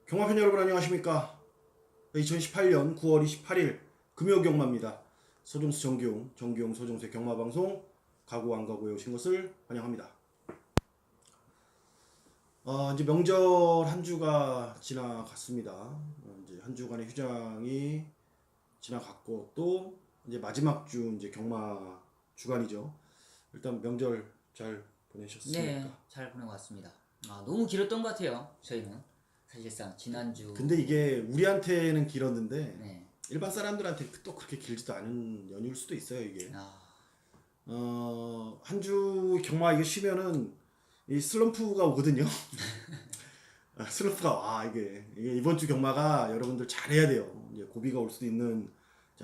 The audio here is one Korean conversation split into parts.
경마팬 여러분 안녕하십니까. 2018년 9월 28일 금요 경마입니다. 서종수 정기용 서종수의 경마방송 가고 안 가고에 오신 것을 환영합니다. 이제 명절 한 주가 지나갔습니다. 이제 한 주간의 휴장이 지나갔고 또 이제 마지막 주 이제 경마 주간이죠. 일단 명절 잘 보내셨습니까? 네, 잘 보내고 왔습니다. 너무 길었던 것 같아요. 저희는 사실상 지난주. 근데 이게 우리한테는 길었는데 네. 일반 사람들한테 또 그렇게 길지도 않은 연휴일 수도 있어요 이게. 한 주 경마 이게 쉬면은 이 슬럼프가 오거든요. 슬럼프가 와 이게 이번 주 경마가 여러분들 잘해야 돼요. 이제 고비가 올 수도 있는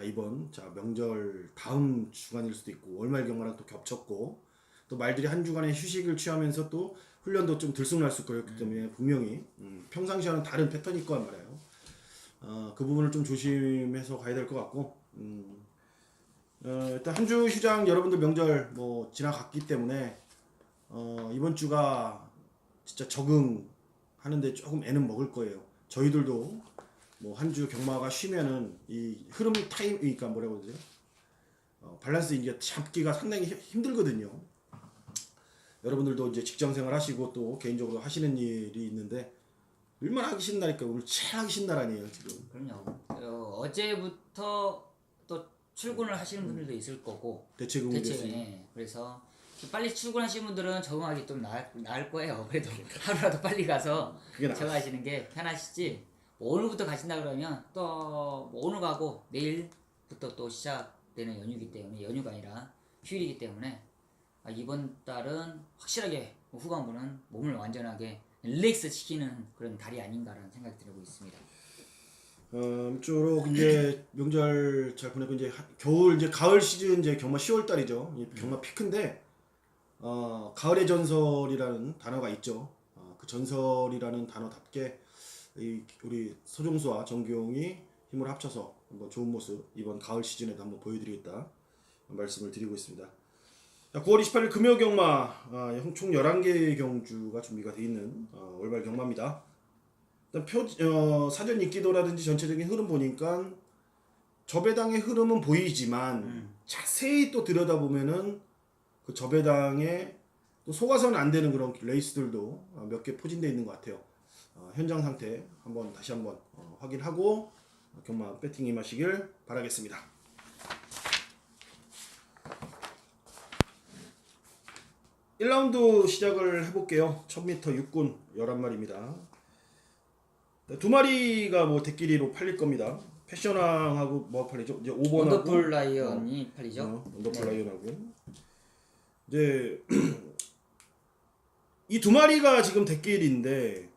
이번 명절 다음 주간일 수도 있고 월말 경마랑 또 겹쳤고 또 말들이 한 주간의 휴식을 취하면서 또 훈련도 좀 들쑥날쑥 거렸기 때문에 분명히 평상시와는 다른 패턴이 있고 한 말이에요. 그 부분을 좀 조심해서 가야 될 것 같고 일단 한 주 휴장 여러분들 명절 뭐 지나갔기 때문에 이번 주가 진짜 적응하는데 조금 애는 먹을 거예요. 저희들도 뭐 한 주 경마가 쉬면은 이 흐름 타임 그러니까 뭐라고 그러죠? 밸런스 이제 잡기가 상당히 힘들거든요. 여러분들도 이제 직장생활 하시고 또 개인적으로 하시는 일이 있는데 얼마나 하기 싫나니까 오늘 제일 하기 싫은 날 아니에요 지금. 그럼요. 어제부터 또 출근을 하시는 분들도 있을 거고 대체근무 됐으니. 네. 그래서 빨리 출근하시는 분들은 적응하기 좀 나을 거예요. 그래도 하루라도 빨리 가서 적응하시는 게 편하시지. 뭐 오늘부터 가신다 그러면 또뭐 오늘 가고 내일부터 또 시작되는 연휴이기 때문에 연휴가 아니라 휴일이기 때문에 이번 달은 확실하게 후반부는 몸을 완전하게 릴렉스 시키는 그런 달이 아닌가라는 생각이 들고 있습니다. 아무쪼록 이제 명절 잘 보내고 이제 겨울 이제 가을 시즌 이제 경마 10월 달이죠. 경마 피크인데 가을의 전설이라는 단어가 있죠. 그 전설이라는 단어답게 우리 서종수와 정기용이 힘을 합쳐서 한번 좋은 모습 이번 가을 시즌에도 한번 보여드리겠다 말씀을 드리고 있습니다. 9월 28일 금요 경마 총 11개의 경주가 준비가 되어 있는 월말 경마입니다. 일단 사전 인기도라든지 전체적인 흐름 보니까 저배당의 흐름은 보이지만 자세히 또 들여다보면은 그 저배당에 또 속아서는 안 되는 그런 레이스들도 몇 개 포진되어 있는 것 같아요. 현장 상태 다시 한번 확인하고 경마 배팅 임하시길 바라겠습니다. 1라운드 시작을 해볼게요. 1000m 육군 11마리입니다. 두 마리가 뭐 대끼리로 팔릴 겁니다. 패션왕하고 뭐 팔리죠? 이제 5번하고 원더풀 라이언이 팔리죠. 원더풀 라이언하고 이제 이 두 마리가 지금 대끼리인데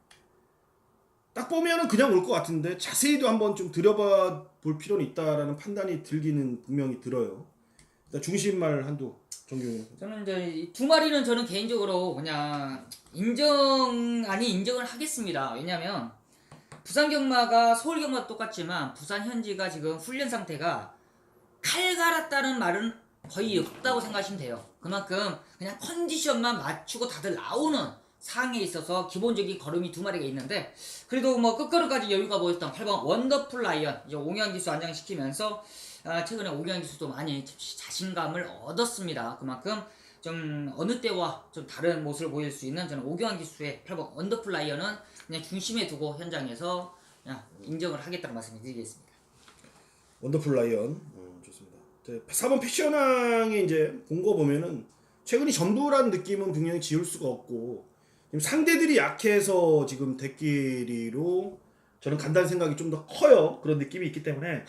딱 보면은 그냥 올 것 같은데 자세히도 한번 좀 들여봐 볼 필요는 있다라는 판단이 들기는 분명히 들어요. 일단 중심말 한두 정규. 저는 이제 이 두 마리는 저는 개인적으로 그냥 인정을 하겠습니다. 왜냐면 부산 경마가 서울 경마와 똑같지만 부산 현지가 지금 훈련 상태가 칼 갈았다는 말은 거의 없다고 생각하시면 돼요. 그만큼 그냥 컨디션만 맞추고 다들 나오는 상황에 있어서 기본적인 걸음이 두 마리가 있는데 그래도 뭐 끝걸음까지 여유가 보였던 8번 원더풀 라이언 이제 옹현 기수 안장시키면서 최근에 옹현 기수도 많이 자신감을 얻었습니다. 그만큼 좀 어느 때와 좀 다른 모습을 보일 수 있는 저는 오경환 기수의 8번 원더풀 라이언은 그냥 중심에 두고 현장에서 그냥 인정을 하겠다는 말씀을 드리겠습니다. 원더풀 라이언 좋습니다. 4번 패션왕이 이제 본 거 보면은 최근이 전부라는 느낌은 분명히 지울 수가 없고 지금 상대들이 약해서 지금 대끼리로 저는 간다는 생각이 좀 더 커요. 그런 느낌이 있기 때문에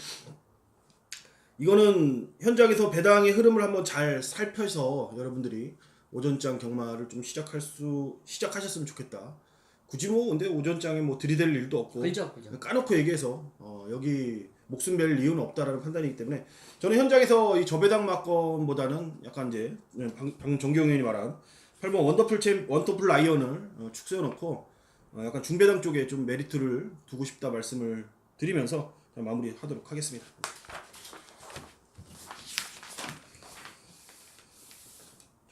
이거는 현장에서 배당의 흐름을 한번 잘 살펴서 여러분들이 오전장 경마를 좀 시작하셨으면 좋겠다. 굳이 뭐 근데 오전장에 뭐 들이댈 일도 없고 그죠. 까놓고 얘기해서 여기 목숨 벨 이유는 없다라는 판단이기 때문에 저는 현장에서 이 저배당 막건보다는 약간 이제 방금 정기용 의원이 말한 8번 원더풀 라이언을 축소해놓고 약간 중배당 쪽에 좀 메리트를 두고 싶다 말씀을 드리면서 마무리하도록 하겠습니다.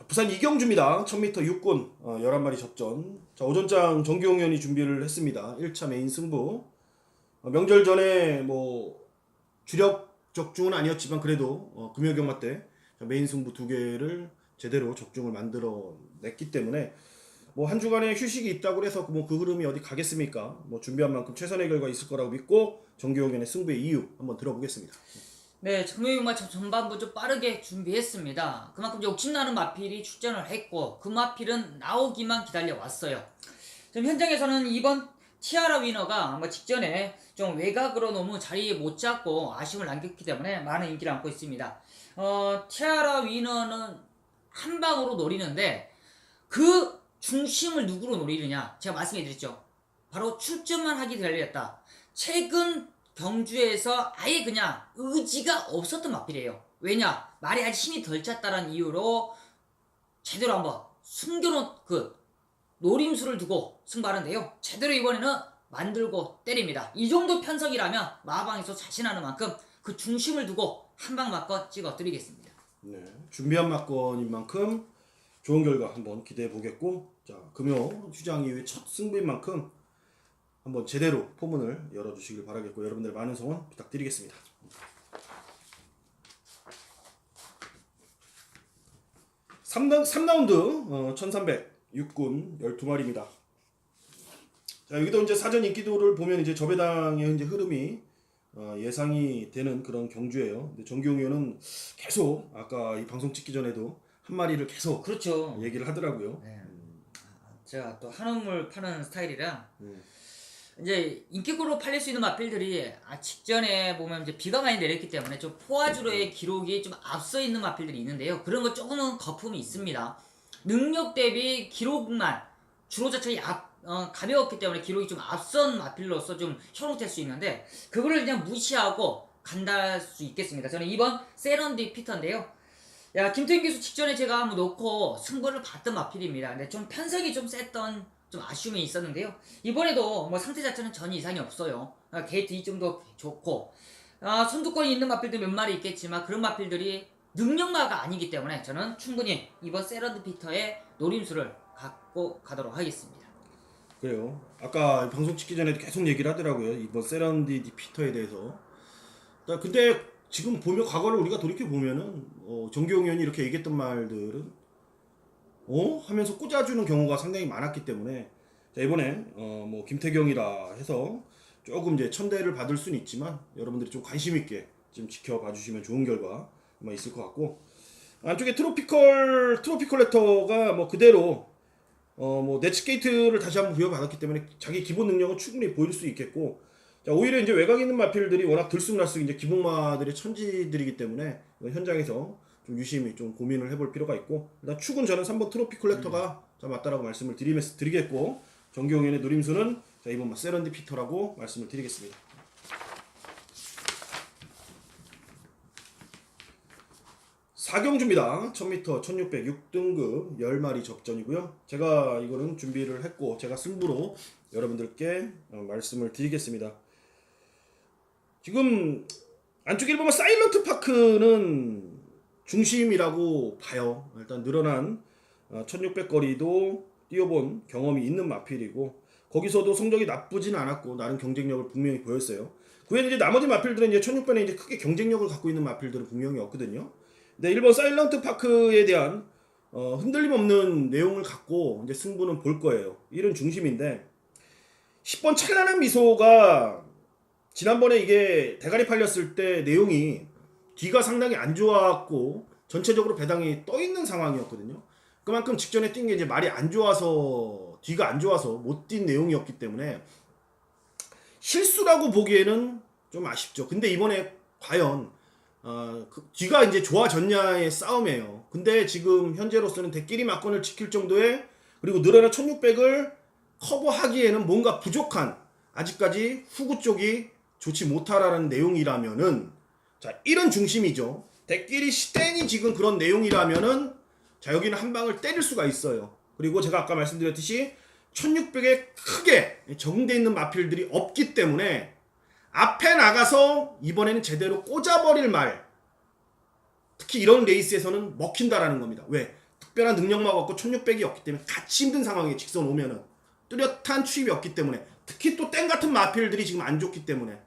부산 이경주입니다. 1000m 육군 11마리 접전. 자, 오전장 정기홍연이 준비를 했습니다. 1차 메인 승부. 명절 전에 뭐 주력 적중은 아니었지만 그래도 금요경마 때 메인 승부 2개를 제대로 적중을 만들어 냈기 때문에 뭐 한 주간의 휴식이 있다고 해서 뭐 그 흐름이 어디 가겠습니까? 뭐 준비한 만큼 최선의 결과 있을 거라고 믿고 정기홍연의 승부의 이유 한번 들어보겠습니다. 네, 정규용마 전반부 좀 빠르게 준비했습니다. 그만큼 욕심나는 마필이 출전을 했고 그 마필은 나오기만 기다려 왔어요. 지금 현장에서는 이번 티아라 위너가 뭐 직전에 좀 외곽으로 너무 자리 못 잡고 아쉬움을 남겼기 때문에 많은 인기를 안고 있습니다. 티아라 위너는 한 방으로 노리는데 그 중심을 누구로 노리느냐 제가 말씀해드렸죠. 바로 출전만 하기 달렸다. 최근 경주에서 아예 그냥 의지가 없었던 마필이에요. 왜냐? 말이 아직 힘이 덜 찼다는 이유로 제대로 한번 숨겨놓은 그 노림수를 두고 승부하는데요. 제대로 이번에는 만들고 때립니다. 이 정도 편성이라면 마방에서 자신하는 만큼 그 중심을 두고 한 방 맞건 찍어 드리겠습니다. 네, 준비한 막건인 만큼 좋은 결과 한번 기대해 보겠고, 자, 금요 휴장 이후에 첫 승부인 만큼 한번 제대로 포문을 열어주시길 바라겠고 여러분들 많은 성원 부탁드리겠습니다. 3라운드 1300 육군 12마리입니다. 자, 여기도 이제 사전 인기도를 보면 이제 저배당의 이제 흐름이 예상이 되는 그런 경주예요. 근데 정기용 의원은 계속 아까 이 방송 찍기 전에도 한 마리를 계속 그렇죠. 얘기를 하더라고요. 네. 제가 또 한우물 파는 스타일이라 이제 인기구로 팔릴 수 있는 마필들이 직전에 보면 이제 비가 많이 내렸기 때문에 좀 포화주로의 기록이 좀 앞서 있는 마필들이 있는데요. 그런 거 조금은 거품이 있습니다. 능력 대비 기록만 주로 자체가 가벼웠기 때문에 기록이 좀 앞선 마필로서 좀 현혹될 수 있는데 그거를 그냥 무시하고 간다할 수 있겠습니다. 저는 이번 세런디 피터인데요. 김태균 교수 직전에 제가 한번 놓고 승부를 봤던 마필입니다. 근데 좀 편성이 좀 셌던 좀 아쉬움이 있었는데요. 이번에도 뭐 상태 자체는 전혀 이상이 없어요. 게이트 2점도 좋고 선두권이 있는 마필도 몇 마리 있겠지만 그런 마필들이 능력마가 아니기 때문에 저는 충분히 이번 세런디 피터의 노림수를 갖고 가도록 하겠습니다. 그래요. 아까 방송 찍기 전에도 계속 얘기를 하더라고요. 이번 세런디 피터에 대해서. 근데 지금 보면 과거를 우리가 돌이켜 보면은 정기용 의원이 이렇게 얘기했던 말들은 하면서 꽂아주는 경우가 상당히 많았기 때문에 자, 이번에 뭐 김태경이라 해서 조금 이제 천대를 받을 수는 있지만 여러분들이 좀 관심 있게 좀 지켜봐 주시면 좋은 결과 아마 있을 것 같고 안쪽에 트로피컬레터가 뭐 그대로 뭐 네츠게이트를 다시 한번 부여받았기 때문에 자기 기본 능력은 충분히 보일 수 있겠고 자, 오히려 이제 외곽에 있는 마필들이 워낙 들쑥날쑥 이제 기복마들의 천지들이기 때문에 현장에서 좀 유심히 좀 고민을 해볼 필요가 있고 일단 축은 저는 3번 트로피 콜렉터가 자, 맞다라고 말씀을 드리겠고 정기용현의 노림수는 자, 이번 세런디 피터라고 말씀을 드리겠습니다. 사경주입니다. 1000m 1600 6등급 10마리 접전이고요. 제가 이거는 준비를 했고 제가 승부로 여러분들께 말씀을 드리겠습니다. 지금 안쪽에 보면 사일런트 파크는 중심이라고 봐요. 일단 늘어난 1600 거리도 뛰어본 경험이 있는 마필이고 거기서도 성적이 나쁘진 않았고 나름 경쟁력을 분명히 보였어요. 그 외에 이제 나머지 마필들은 이제 1600에 이제 크게 경쟁력을 갖고 있는 마필들은 분명히 없거든요. 근데 1번 사일런트 파크에 대한 흔들림 없는 내용을 갖고 이제 승부는 볼 거예요. 이런 중심인데 10번 찬란한 미소가 지난번에 이게 대가리 팔렸을 때 내용이 뒤가 상당히 안 좋았고 전체적으로 배당이 떠 있는 상황이었거든요. 그만큼 직전에 뛴 게 이제 말이 안 좋아서 뒤가 안 좋아서 못 뛴 내용이었기 때문에 실수라고 보기에는 좀 아쉽죠. 근데 이번에 과연 그 뒤가 이제 좋아졌냐의 싸움이에요. 근데 지금 현재로서는 대끼리 막건을 지킬 정도의 그리고 늘어난 1600을 커버하기에는 뭔가 부족한 아직까지 후구 쪽이 좋지 못하라는 내용이라면은 자 이런 중심이죠. 대끼리 시땡이 지금 그런 내용이라면은 자 여기는 한 방을 때릴 수가 있어요. 그리고 제가 아까 말씀드렸듯이 1600에 크게 적응되어 있는 마필들이 없기 때문에 앞에 나가서 이번에는 제대로 꽂아버릴 말 특히 이런 레이스에서는 먹힌다라는 겁니다. 왜? 특별한 능력만 갖고 1600이 없기 때문에 같이 힘든 상황에 직선 오면은 뚜렷한 추입이 없기 때문에 특히 또 땡 같은 마필들이 지금 안 좋기 때문에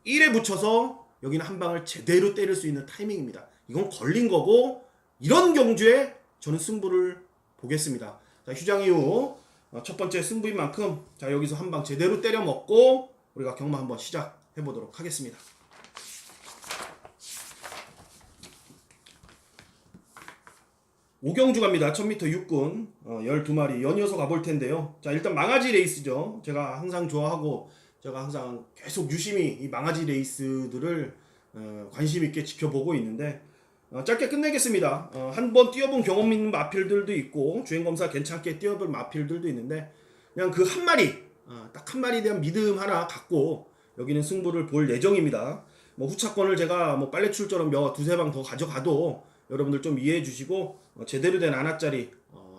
1에 붙여서 여기는 한 방을 제대로 때릴 수 있는 타이밍입니다. 이건 걸린 거고 이런 경주에 저는 승부를 보겠습니다. 자, 휴장 이후 첫 번째 승부인 만큼 자 여기서 한 방 제대로 때려 먹고 우리가 경마 한번 시작해 보도록 하겠습니다. 오경주 갑니다. 1000m 육군 12마리 연이어서 가볼 텐데요. 자 일단 망아지 레이스죠. 제가 항상 좋아하고 제가 항상 계속 유심히 이 망아지 레이스들을 관심 있게 지켜보고 있는데 짧게 끝내겠습니다. 한번 뛰어본 경험 있는 마필들도 있고 주행검사 괜찮게 뛰어본 마필들도 있는데 그냥 그 한 마리 딱 한 마리에 대한 믿음 하나 갖고 여기는 승부를 볼 예정입니다. 뭐 후차권을 제가 뭐 빨래출처럼 두세 방 더 가져가도 여러분들 좀 이해해 주시고 제대로 된 안압자리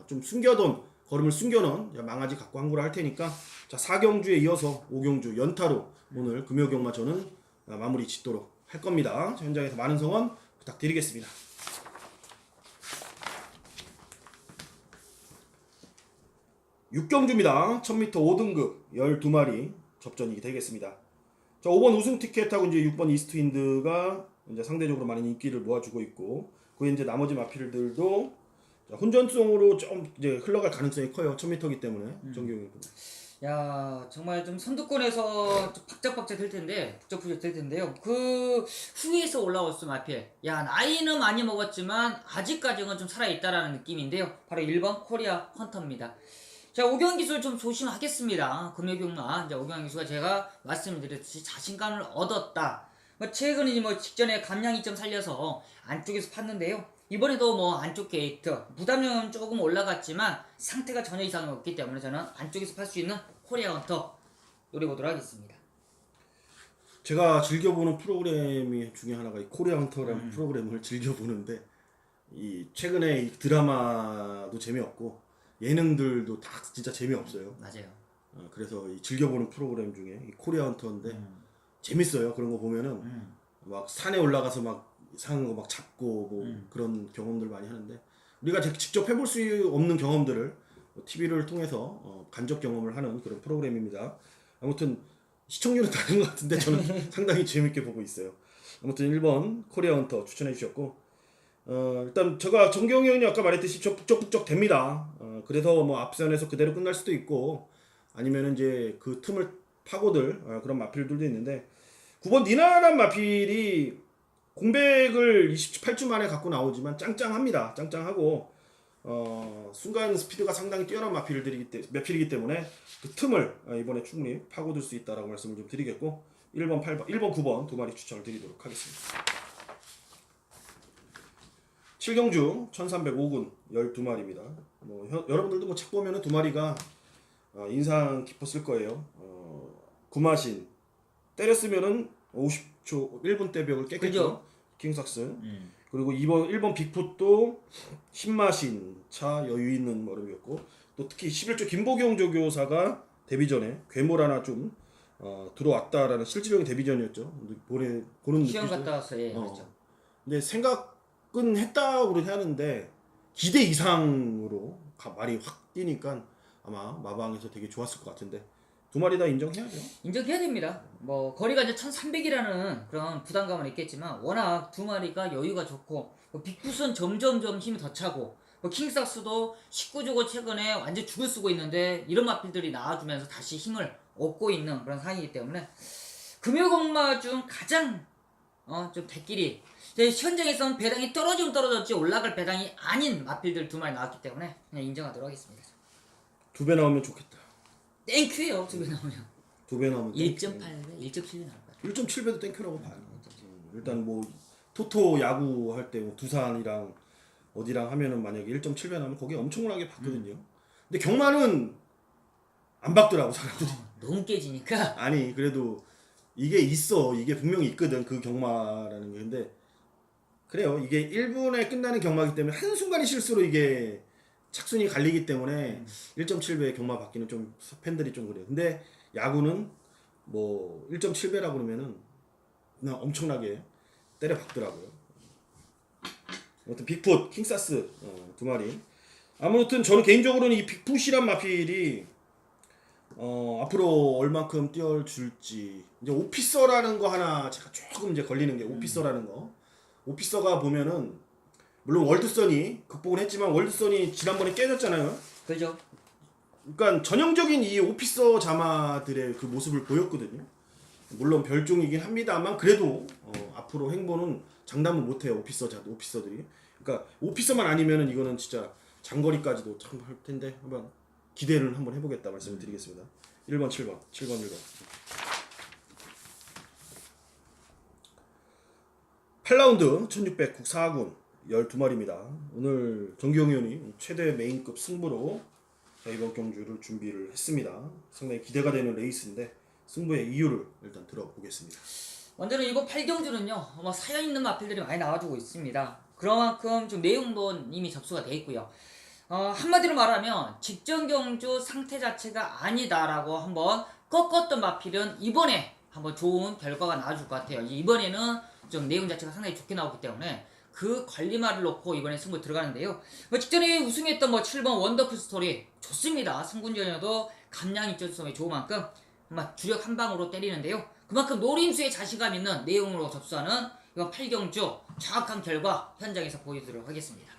좀 숨겨둔 걸음을 숨겨놓은 망아지 갖고 항구를 할 테니까 자 4경주에 이어서 5경주 연타로 오늘 금요경마 저는 마무리 짓도록 할 겁니다. 현장에서 많은 성원 부탁드리겠습니다. 6경주입니다. 1000m 5등급 12마리 접전이 되겠습니다. 자 5번 우승 티켓하고 이제 6번 이스트윈드가 이제 상대적으로 많은 인기를 모아주고 있고 그 이제 나머지 마필들도 혼전성으로 좀 이제 흘러갈 가능성이 커요. 1000m이기 때문에 정규. 야 정말 좀 선두권에서 좀 박짝박짝 될 텐데 북적북적 될 텐데요. 그 후에서 올라왔어 마필. 야 나이는 많이 먹었지만 아직까지는 좀 살아있다라는 느낌인데요. 바로 1번 코리아 헌터입니다. 자 오경 기술 좀 조심하겠습니다. 금요경마 이제 오경 기수가 제가 말씀드렸듯이 자신감을 얻었다. 뭐 최근에 뭐 직전에 감량이 좀 살려서 안쪽에서 팠는데요. 이번에도 뭐 안쪽 게이트 부담력은 조금 올라갔지만 상태가 전혀 이상이 없기 때문에 저는 안쪽에서 팔 수 있는 코리아 헌터 노려보도록 하겠습니다. 제가 즐겨보는 프로그램이 중에 하나가 이 코리아 헌터라는 프로그램을 즐겨보는데 이 최근에 이 드라마도 재미없고 예능들도 다 진짜 재미없어요. 맞아요. 그래서 이 즐겨보는 프로그램 중에 이 코리아 헌터인데 재밌어요. 그런 거 보면은 막 산에 올라가서 막 이상한 거 막 잡고 뭐 그런 경험들 많이 하는데 우리가 직접 해볼 수 없는 경험들을 TV를 통해서 간접 경험을 하는 그런 프로그램입니다. 아무튼 시청률은 다른 것 같은데 저는 상당히 재밌게 보고 있어요. 아무튼 1번 코리아 헌터 추천해 주셨고 일단 제가 정경이 형이 아까 말했듯이 북적북적 됩니다. 그래서 뭐 앞선에서 그대로 끝날 수도 있고 아니면 이제 그 틈을 파고들 그런 마필들도 있는데 9번 니나란 마필이 공백을 28주 만에 갖고 나오지만 짱짱합니다. 짱짱하고 순간 스피드가 상당히 뛰어난 마필이기 때문에 그 틈을 이번에 충분히 파고들 수 있다라고 말씀을 좀 드리겠고 1번, 8번, 1번, 9번 두 마리 추천을 드리도록 하겠습니다. 7경주 1305군 12마리입니다. 뭐 여러분들도 뭐 책 보면은 두 마리가 인상 깊었을 거예요. 구마신 때렸으면은 50초 1분 대벽을 깼겠죠. 킹삭스. 그리고 1번 빅풋도 신마신 차 여유 있는 머름이었고 또 특히 11조 김보경 조교사가 데뷔전에 괴물 하나 좀 들어왔다라는 실질적인 데뷔전이었죠. 보는 시험 갔다 와서 예 그렇죠. 근데 생각은 했다고 하는데 기대 이상으로 말이 확 뛰니까 아마 마방에서 되게 좋았을 것 같은데 두 마리 다 인정해야죠. 인정해야 됩니다. 뭐 거리가 이제 1300이라는 그런 부담감은 있겠지만 워낙 두 마리가 여유가 좋고 뭐 빅풋은 점점점 힘이 더 차고 뭐 킹삭스도 19조고 최근에 완전 죽을 쓰고 있는데 이런 마필들이 나와주면서 다시 힘을 얻고 있는 그런 상황이기 때문에 금요공마 중 가장 좀 대끼리 현장에서는 배당이 떨어지면 떨어졌지 올라갈 배당이 아닌 마필들 두 마리 나왔기 때문에 그냥 인정하도록 하겠습니다. 2배 나오면 좋겠다. 땡큐예요. 2배 나오면 2배 나오면 1.8배, 1.7배 나올 것 같아요. 1.7배도 땡큐라고 봐요. 일단 뭐 토토 야구 할 때 뭐 두산이랑 어디랑 하면은 만약에 1.7배 나오면 거기 엄청나게 받거든요. 근데 경마는 안 받더라고 사람들이. 너무 깨지니까. 아니 그래도 이게 있어. 이게 분명히 있거든 그 경마라는 게. 근데 그래요. 이게 1분에 끝나는 경마이기 때문에 한순간의 실수로 이게 착순이 갈리기 때문에 1.7배 경마 받기는 좀 팬들이 좀 그래요. 근데 야구는 뭐 1.7배라고 그러면은 그냥 엄청나게 때려 박더라고요. 아무튼 빅풋, 킹사스 두 마리. 아무튼 저는 개인적으로는 이 빅푸시란 마필이 앞으로 얼만큼 뛰어줄지. 이제 오피서라는 거 하나 제가 조금 이제 걸리는 게 오피서라는 거. 오피서가 보면은 물론 월드선이 극복을 했지만 월드선이 지난번에 깨졌잖아요. 그죠? 그러니까 전형적인 이 오피서 자마들의 그 모습을 보였거든요. 물론 별종이긴 합니다만 그래도 앞으로 행보는 장담은 못해요. 오피서들이. 그러니까 오피서만 아니면은 이거는 진짜 장거리까지도 참 할 텐데 한번 기대를 한번 해보겠다 말씀을 드리겠습니다. 1번, 7번, 1번. 8라운드 1600 국사군 12마리입니다. 오늘 정기용 의원이 최대 메인급 승부로 이번 경주를 준비를 했습니다. 상당히 기대가 되는 레이스인데 승부의 이유를 일단 들어보겠습니다. 먼저는 이번 8경주는요 사연 있는 마필들이 많이 나와주고 있습니다. 그런 만큼 좀 내용도 이미 접수가 돼 있고요. 한마디로 말하면 직전 경주 상태 자체가 아니다라고 한번 꺾었던 마필은 이번에 한번 좋은 결과가 나와줄 것 같아요. 이번에는 좀 내용 자체가 상당히 좋게 나오기 때문에 그 관리말을 놓고 이번에 승부 들어가는데요. 직전에 우승했던 7번 원더풀 스토리 좋습니다. 승군전에도 감량 입전성이 좋은 만큼 주력 한 방으로 때리는데요. 그만큼 노림수에 자신감 있는 내용으로 접수하는 이번 8경주 정확한 결과 현장에서 보여드리도록 하겠습니다.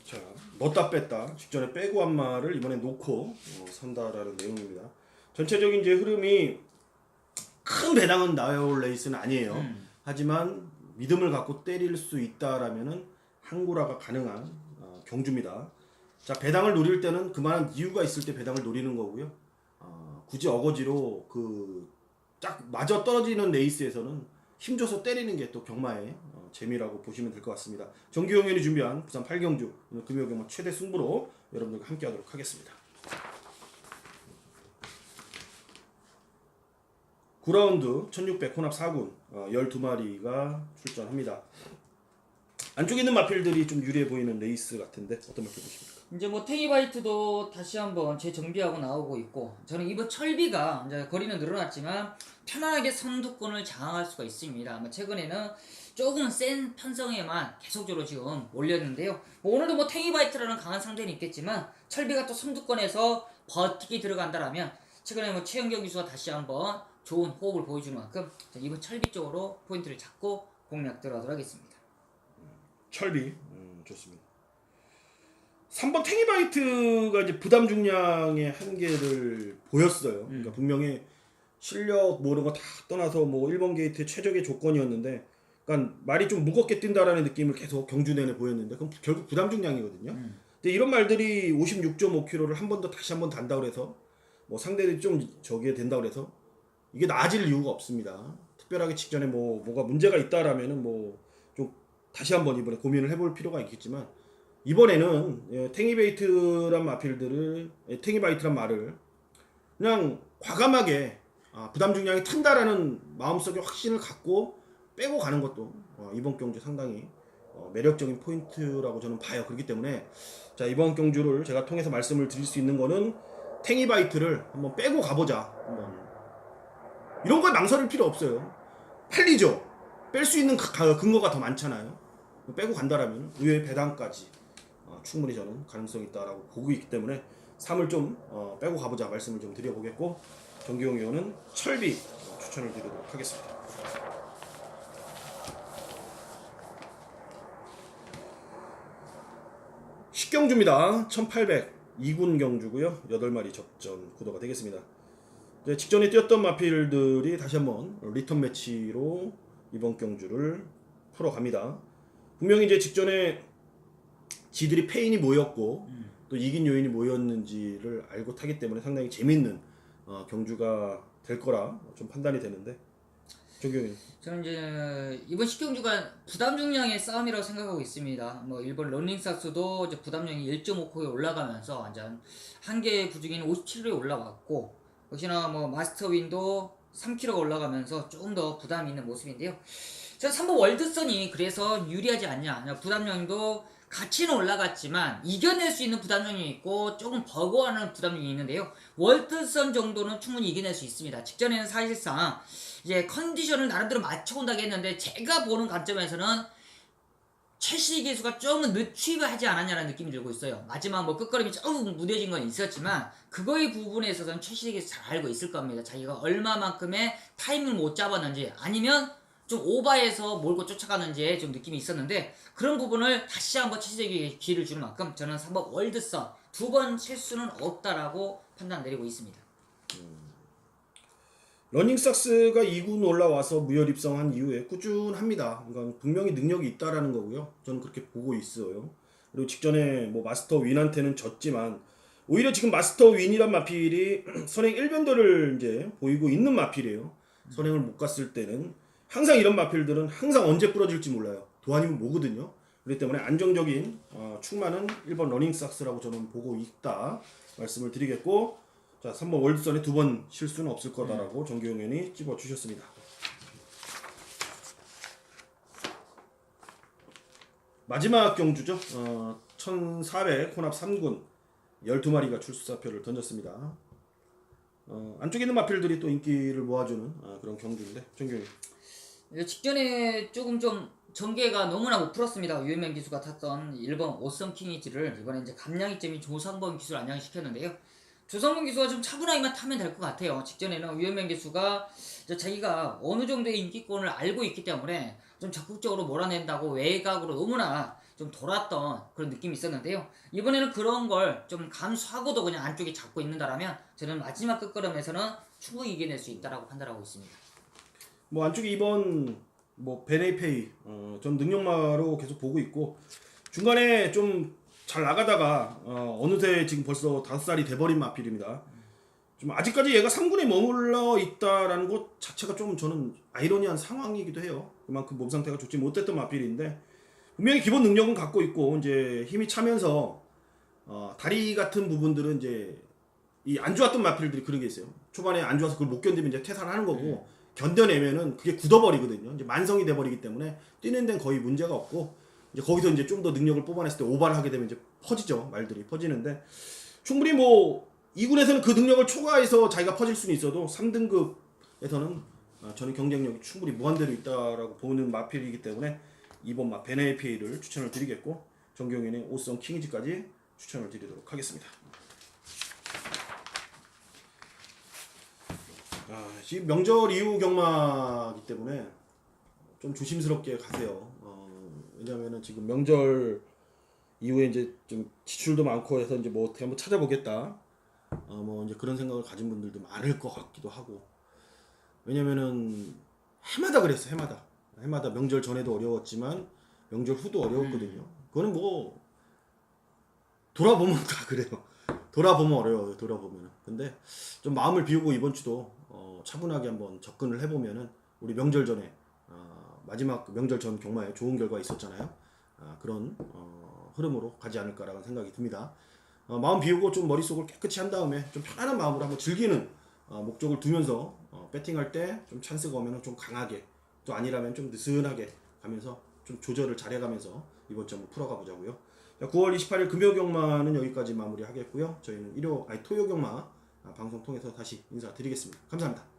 자, 넣었다 뺐다 직전에 빼고 한 말을 이번에 놓고 선다라는 내용입니다. 전체적인 이제 흐름이 큰 배당은 나올 레이스는 아니에요. 하지만 믿음을 갖고 때릴 수 있다라면은 항구라가 가능한 경주입니다. 자, 배당을 노릴 때는 그만한 이유가 있을 때 배당을 노리는 거고요. 굳이 어거지로 딱 맞아 떨어지는 레이스에서는 힘줘서 때리는 게 또 경마의 재미라고 보시면 될 것 같습니다. 정기용 의원이 준비한 부산 8경주 오늘 금요일 최대 승부로 여러분들과 함께하도록 하겠습니다. 9라운드 1600 혼합 4군 12마리가 출전합니다. 안쪽에 있는 마필들이 좀 유리해 보이는 레이스 같은데 어떤 마필 보십니까? 이제 테이바이트도 다시 한번 재정비하고 나오고 있고 저는 이번 철비가 이제 거리는 늘어났지만 편안하게 선두권을 장악할 수가 있습니다. 최근에는 조금 센 편성에만 계속적으로 지금 올렸는데요. 오늘도 테이바이트라는 강한 상대는 있겠지만 철비가 또 선두권에서 버티기 들어간다라면 최근에 최영경 기수가 다시 한번 좋은 호흡을 보여주는 만큼 이번 철비 쪽으로 포인트를 잡고 공략 들어가도록 하겠습니다. 철비 좋습니다. 3번 탱이바이트가 이제 부담 중량의 한계를 보였어요. 그러니까 분명히 실력 이런 거 다 떠나서 1번 게이트의 최적의 조건이었는데, 그러니까 말이 좀 무겁게 뛴다라는 느낌을 계속 경주 내내 보였는데, 그럼 결국 부담 중량이거든요. 근데 이런 말들이 56.5kg를 한 번 더 다시 한 번 단다 그래서 상대들이 좀 저기에 된다 그래서 이게 나아질 이유가 없습니다. 특별하게 직전에 뭐가 문제가 있다라면은 좀 다시 한번 이번에 고민을 해볼 필요가 있겠지만, 이번에는 탱이바이트란 말을 그냥 과감하게 부담 중량이 탄다라는 마음속에 확신을 갖고 빼고 가는 것도 이번 경주 상당히 매력적인 포인트라고 저는 봐요. 그렇기 때문에 자, 이번 경주를 제가 통해서 말씀을 드릴 수 있는 거는 탱이바이트를 한번 빼고 가보자. 이런 거에 망설일 필요 없어요. 팔리죠. 뺄 수 있는 근거가 더 많잖아요. 빼고 간다라면 의외의 배당까지 충분히 저는 가능성이 있다라고 보고 있기 때문에 3을 좀 빼고 가보자 말씀을 좀 드려보겠고, 정기용 의원은 철비 추천을 드리도록 하겠습니다. 식경주입니다. 1800 2군 경주고요. 8마리 접전 구도가 되겠습니다. 이제 직전에 뛰었던 마필들이 다시 한번 리턴 매치로 이번 경주를 풀어갑니다. 분명히 이제 직전에 지들이 패인이 뭐였고 또 이긴 요인이 뭐였는지를 알고 타기 때문에 상당히 재밌는 경주가 될 거라 좀 판단이 되는데, 조경이 저는 이제 이번 10경주가 부담 중량의 싸움이라고 생각하고 있습니다. 일본 런닝사스도 이제 부담량이 1.5kg에 올라가면서 완전 한계 부중인 57kg에 올라왔고, 역시나 마스터윈도 3kg가 올라가면서 조금 더 부담이 있는 모습인데요. 저는 3번 월드선이 그래서 유리하지 않냐. 부담량도 가치는 올라갔지만 이겨낼 수 있는 부담량이 있고 조금 버거워하는 부담량이 있는데요. 월드선 정도는 충분히 이겨낼 수 있습니다. 직전에는 사실상 이제 컨디션을 나름대로 맞춰온다고 했는데 제가 보는 관점에서는 최씨 기수가 조금 늦추입을 하지 않았냐는 느낌이 들고 있어요. 마지막 뭐 끝걸음이 조금 무뎌진 건 있었지만 그거의 부분에 있어서는 최씨 기수 잘 알고 있을 겁니다. 자기가 얼마만큼의 타이밍을 못 잡았는지 아니면 좀 오바해서 몰고 쫓아가는지에 좀 느낌이 있었는데 그런 부분을 다시 한번 최씨에게 기회를 주는 만큼 저는 3번 월드선 2번 실수는 없다라고 판단 내리고 있습니다. 러닝삭스가 2군 올라와서 무혈 입성한 이후에 꾸준합니다. 그러니까 분명히 능력이 있다라는 거고요. 저는 그렇게 보고 있어요. 그리고 직전에 뭐 마스터 윈한테는 졌지만 오히려 지금 마스터 윈이란 마필이 선행 1변도를 이제 보이고 있는 마필이에요. 선행을 못 갔을 때는 항상 이런 마필들은 항상 언제 부러질지 몰라요. 도안이면 뭐거든요. 그렇기 때문에 안정적인 충만은 1번 러닝삭스라고 저는 보고 있다 말씀을 드리겠고, 자 3번 월드선에 2번 실수는 없을 거다라고 정규용 의원이 집어주셨습니다. 마지막 경주죠. 1400 혼합 3군 12마리가 출수사표를 던졌습니다. 안쪽에 있는 마필들이 또 인기를 모아주는 그런 경주인데 정규용. 직전에 조금 좀 전개가 너무나 못 풀었습니다. 유현명 기수가 탔던 1번 오썸 킹이지를 이번에 이제 감량이점이 조상범 기수를 안양시켰는데요. 조상범 기수가 좀 차분하게만 타면 될 것 같아요. 직전에는 유현명 기수가 자기가 어느 정도의 인기권을 알고 있기 때문에 좀 적극적으로 몰아낸다고 외곽으로 너무나 좀 돌았던 그런 느낌이 있었는데요. 이번에는 그런 걸 좀 감수하고도 그냥 안쪽에 잡고 있는다라면 저는 마지막 끝걸음에서는 충분히 이겨낼 수 있다라고 판단하고 있습니다. 뭐 안쪽에 2번 뭐 베네이페이 전 능력마로 계속 보고 있고, 중간에 좀 잘 나가다가 어느새 지금 벌써 5살이 돼버린 마필입니다. 좀 아직까지 얘가 3군에 머물러 있다라는 것 자체가 좀 저는 아이러니한 상황이기도 해요. 그만큼 몸 상태가 좋지 못했던 마필인데 분명히 기본 능력은 갖고 있고 이제 힘이 차면서 다리 같은 부분들은 이제 이 안 좋았던 마필들이 그런 게 있어요. 초반에 안 좋아서 그걸 못 견디면 이제 퇴사를 하는 거고, 견뎌내면은 그게 굳어버리거든요. 이제 만성이 돼버리기 때문에 뛰는 데는 거의 문제가 없고, 이제 거기서 이제 좀 더 능력을 뽑아냈을 때 오바를 하게 되면 이제 퍼지죠. 말들이 퍼지는데 충분히 뭐 2군에서는 그 능력을 초과해서 자기가 퍼질 수는 있어도 3등급에서는 저는 경쟁력이 충분히 무한대로 있다라고 보는 마필이기 때문에 2번 베네이페이를 추천을 드리겠고, 정경현의 오썸 킹이지까지 추천을 드리도록 하겠습니다. 지금 명절 이후 경마이기 때문에 좀 조심스럽게 가세요. 왜냐면은 지금 명절 이후에 이제 좀 지출도 많고 해서 이제 뭐 어떻게 한번 찾아보겠다. 뭐 이제 그런 생각을 가진 분들도 많을 것 같기도 하고. 왜냐면은 해마다 그랬어, 해마다 명절 전에도 어려웠지만 명절 후도 어려웠거든요. 그거는 뭐 돌아보면 다 그래요. 돌아보면 어려워요, 돌아보면은. 근데 좀 마음을 비우고 이번 주도 차분하게 한번 접근을 해보면은 우리 명절 전에 마지막 명절 전 경마에 좋은 결과 있었잖아요. 그런 흐름으로 가지 않을까라는 생각이 듭니다. 마음 비우고 좀 머릿속을 깨끗이 한 다음에 좀 편안한 마음으로 한번 즐기는 목적을 두면서 배팅할 때 좀 찬스가 오면 좀 강하게, 또 아니라면 좀 느슨하게 가면서 좀 조절을 잘해가면서 이번 주 한번 풀어가 보자고요. 9월 28일 금요 경마는 여기까지 마무리하겠고요. 저희는 토요 경마 방송 통해서 다시 인사드리겠습니다. 감사합니다.